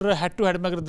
Head to head में अगर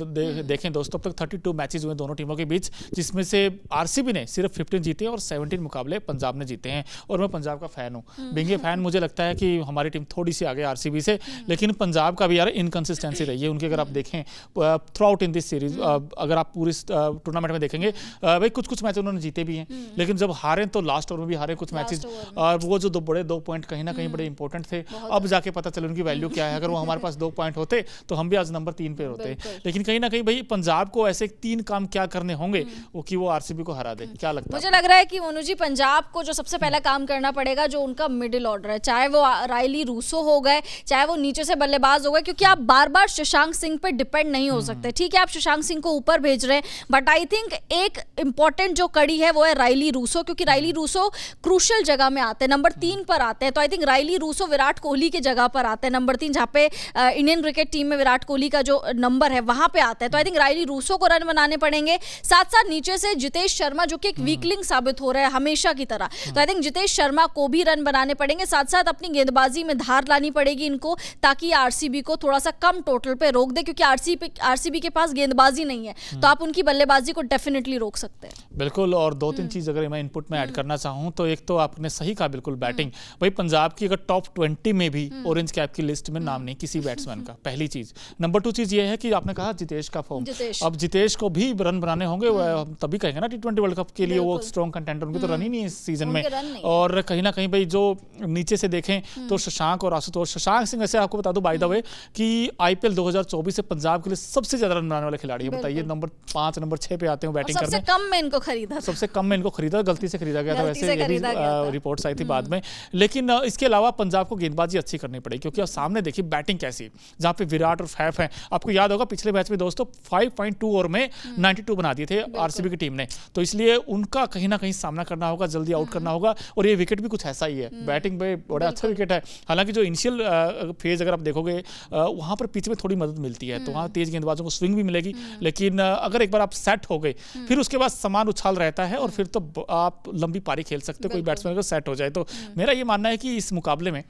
देखें दोस्तों, अब तक 32 मैचेस हुए दोनों टीमों के बीच, जिसमें से आरसीबी ने सिर्फ 15 जीते हैं और 17 मुकाबले पंजाब ने जीते हैं। और मैं पंजाब का फैन हूं, बीइंग ए फैन मुझे लगता है कि हमारी टीम थोड़ी सी आगे आरसीबी से, लेकिन पंजाब का भी यार इनकंसिस्टेंसी रही है उनकी। अगर आप देखें through out in this series, अगर आप पूरी टूर्नामेंट में देखेंगे भाई कुछ मैच उन्होंने जीते भी हैं, लेकिन जब हारे तो लास्ट ओवर में भी हारे कुछ मैचेस, और वो जो दो पॉइंट कहीं ना कहीं बड़े इंपॉर्टेंट थे। अब जाके पता चला उनकी वैल्यू क्या है। अगर वो हमारे पास 2 पॉइंट होते तो हम भी आज नंबर 3 पे होते। लेकिन कहीं ना कहीं भाई पंजाब को ऐसे 3 काम क्या करने होंगे वो कि वो आरसीबी को हरा दे। क्या लगता है? मुझे लग रहा है कि मोनू जी, पंजाब को जो सबसे पहला काम करना पड़ेगा, जो उनका मिडिल ऑर्डर है, चाहे वो रायली रूसो हो गए, चाहे वो नीचे से बल्लेबाज हो गए, क्योंकि आप बार बार शशांक सिंह पे डिपेंड नहीं हो सकते। ठीक है, आप शशांक सिंह को ऊपर भेज रहे हैं, बट आई थिंक एक इंपॉर्टेंट जो कड़ी है वो है रायली रूसो, क्योंकि रायली रूसो क्रूशियल जगह में आते हैं, नंबर 3 पर आते हैं। तो I think Rilee Rossouw Virat Kohli की जगह पर आते हैं, नंबर 3, जहाँ पे इंडियन क्रिकेट टीम में विराट कोहली का जो नंबर है वहां पे आता है। तो आई थिंक रायली रूसो को रन बनाने पड़ेंगे, साथ साथ नीचे से जितेश शर्मा जो कि एक वीकलिंग साबित हो रहा है हमेशा की तरह, तो आई थिंक जितेश शर्मा को भी रन बनाने पड़ेंगे। साथ साथ अपनी गेंदबाजी में धार लानी पड़ेगी इनको, ताकि आरसीबी को थोड़ा सा कम टोटल पे रोक दे, क्योंकि आरसीबी के पास गेंदबाजी नहीं है, तो आप उनकी बल्लेबाजी को डेफिनेटली रोक सकते हैं। बिल्कुल। और 2-3 चीज अगर मैं इनपुट में ऐड करना चाहूँ तो एक तो आपने सही कहा, बिल्कुल बैटिंग। भाई पंजाब की अगर टॉप 20 में भी ऑरेंज कैप की लिस्ट में नाम नहीं किसी बैट्समैन का, पहली चीज। नंबर 2 चीज ये है कि आपने कहा जितेश का फॉर्म, अब जितेश को भी रन बनाने होंगे, तभी कहेंगे ना T20 वर्ल्ड कप के लिए वो स्ट्रॉन्ग कंटेंटर, उनके तो रन ही नहीं है इस सीजन में। और कहीं ना कहीं भाई जो नीचे से देखें तो शशांक और आशुतोष, शशांक सिंह वैसे आपको बता दूं बाय द वे कि आईपीएल 2024 से पंजाब के लिए सबसे ज्यादा रन बनाने वाले खिलाड़ी है। बताइए, नंबर 5 नंबर 6 पे आते हैं बैटिंग करने। सबसे कम में इनको खरीदा, सबसे कम में इनको खरीदा, गलती से खरीदा गया था, वैसे रिपोर्ट्स आई थी बाद में। लेकिन इसके अलावा पंजाब को गेंदबाजी अच्छी करनी पड़ेगी, क्योंकि आप सामने देखिए बैटिंग कैसी, जहाँ पे विराट और फैफ हैं। आपको याद होगा पिछले मैच में दोस्तों 5.2 ओवर में 92 बना दिए थे आरसीबी की टीम ने, तो इसलिए उनका कहीं ना कहीं सामना करना होगा, जल्दी आउट करना होगा। और ये विकेट भी कुछ ऐसा ही है, बैटिंग पे बड़ा अच्छा विकेट है। हालांकि जो इनिशियल फेज अगर आप देखोगे वहां पर पिच में थोड़ी मदद मिलती है, तो वहां तेज गेंदबाजों को स्विंग भी मिलेगी। लेकिन अगर एक बार आप सेट हो गए, फिर उसके बाद समान उछाल रहता है और फिर तो आप लंबी पारी खेल सकते हो, कोई बैट्समैन अगर सेट हो जाए तो। मेरा ये मानना है कि इस मुकाबले में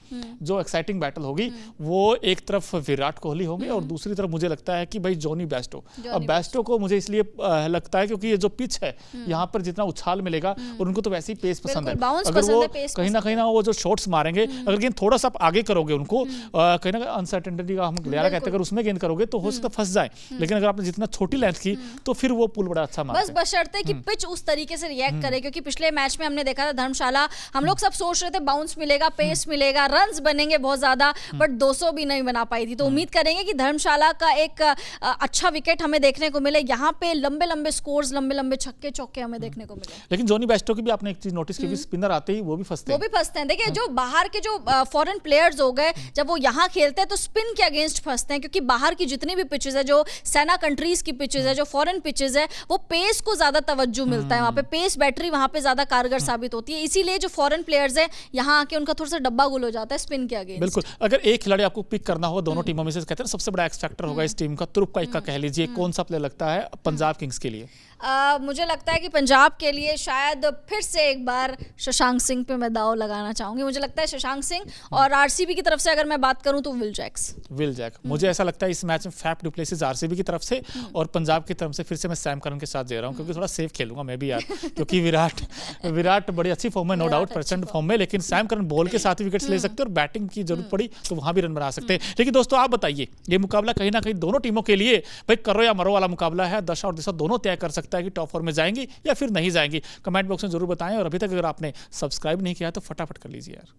जो एक्साइटिंग बैटल होगी वो एक तरफ विराट कोहली होंगे और दूसरी तरफ मुझे लगता है कि भाई जॉनी बेस्टो। अब बेस्टो को मुझे इसलिए लगता है क्योंकि ये जो पिच है यहाँ पर जितना उछाल मिलेगा, और उनको तो वैसे ही पेस पसंद है, अगर वो कहीं ना कहीं वो जो शॉट्स मारेंगे, अगर गेंद थोड़ा सा आगे करोगे उनको, कहीं ना कहीं अनसर्टेनिटी का हम गलियारा कहते हैं, अगर उसमें गेंद करोगे तो हो सकता है फंस जाए। लेकिन अगर आपने जितना छोटी लेंथ की तो फिर वो पुल बड़ा अच्छा मारता है, बस बशर्ते कि पिच उस तरीके से रिएक्ट करे। क्योंकि पिछले मैच में हमने देखा था धर्मशाला, हम लोग सब सोच रहे थे बाउंस मिलेगा, पेस मिलेगा, रन्स बनेंगे बहुत ज्यादा, बट 200 भी नहीं बना पाई थी। तो उम्मीद करेंगे कि धर्मशाला का एक अच्छा विकेट हमें देखने को मिले, यहाँ पे लंबे लंबे स्कोर्स, लंबे लंबे छक्के चौके हमें देखने को मिले। लेकिन जॉनी बेस्टो की भी आपने एक चीज नोटिस की, स्पिनर आते ही वो भी फंसते हैं। देखिए, जो बाहर के जो फॉरेन प्लेयर्स हो गए, जब वो यहाँ खेलते हैं तो स्पिन के अगेंस्ट फंसते हैं, क्योंकि बाहर की जितनी भी पिचेस है, जो सेना कंट्रीज की पिचेस है, जो फॉरेन पिचेस है, वो पेस को ज्यादा तवज्जो मिलता है, वहाँ पे पेस बैटरी वहाँ पे ज्यादा कारगर साबित होती है। इसीलिए जो फॉरेन प्लेयर्स है यहाँ आके उनका थोड़ा सा डब्बा गुल हो जाता है स्पिन के अगेंस्ट। बिल्कुल। अगर एक खिलाड़ी आपको पिक करना हो दोनों टीमों में से, कहते हैं सबसे बड़ा एक्स फैक्टर होगा इस टीम का, तुरुप का इक्का कह लीजिए, कौन सा प्लेयर लगता है पंजाब किंग्स के लिए? मुझे लगता है कि पंजाब के लिए शायद फिर से एक बार शशांक सिंह पे मैं दाव लगाना चाहूंगी। मुझे लगता है शशांक सिंह, और आरसीबी की तरफ से अगर मैं बात करूं तो विल जैक। मुझे ऐसा लगता है इस मैच में फैफ डुप्लेसिस आरसीबी की तरफ से, और पंजाब की तरफ से फिर से मैं सैम करन के साथ दे रहा हूं, क्योंकि थोड़ा सेफ खेलूंगा मैं भी यार, क्योंकि विराट बड़ी अच्छी फॉर्म में, नो डाउट परसेंट फॉर्म में, लेकिन सैम करन बॉल के साथ ही विकेट्स ले सकते हैं, और बैटिंग की जरूरत पड़ी तो वहां भी रन बना सकते हैं। लेकिन दोस्तों आप बताइए, ये मुकाबला कहीं ना कहीं दोनों टीमों के लिए भाई करो या मरो वाला मुकाबला है। दशा और दिशा दोनों तय कर सकता है कि टॉप 4 में जाएंगे या फिर नहीं जाएंगी। कमेंट बॉक्स में जरूर बताएं, और अभी तक अगर आपने सब्सक्राइब नहीं किया तो फटाफट कर लीजिए यार।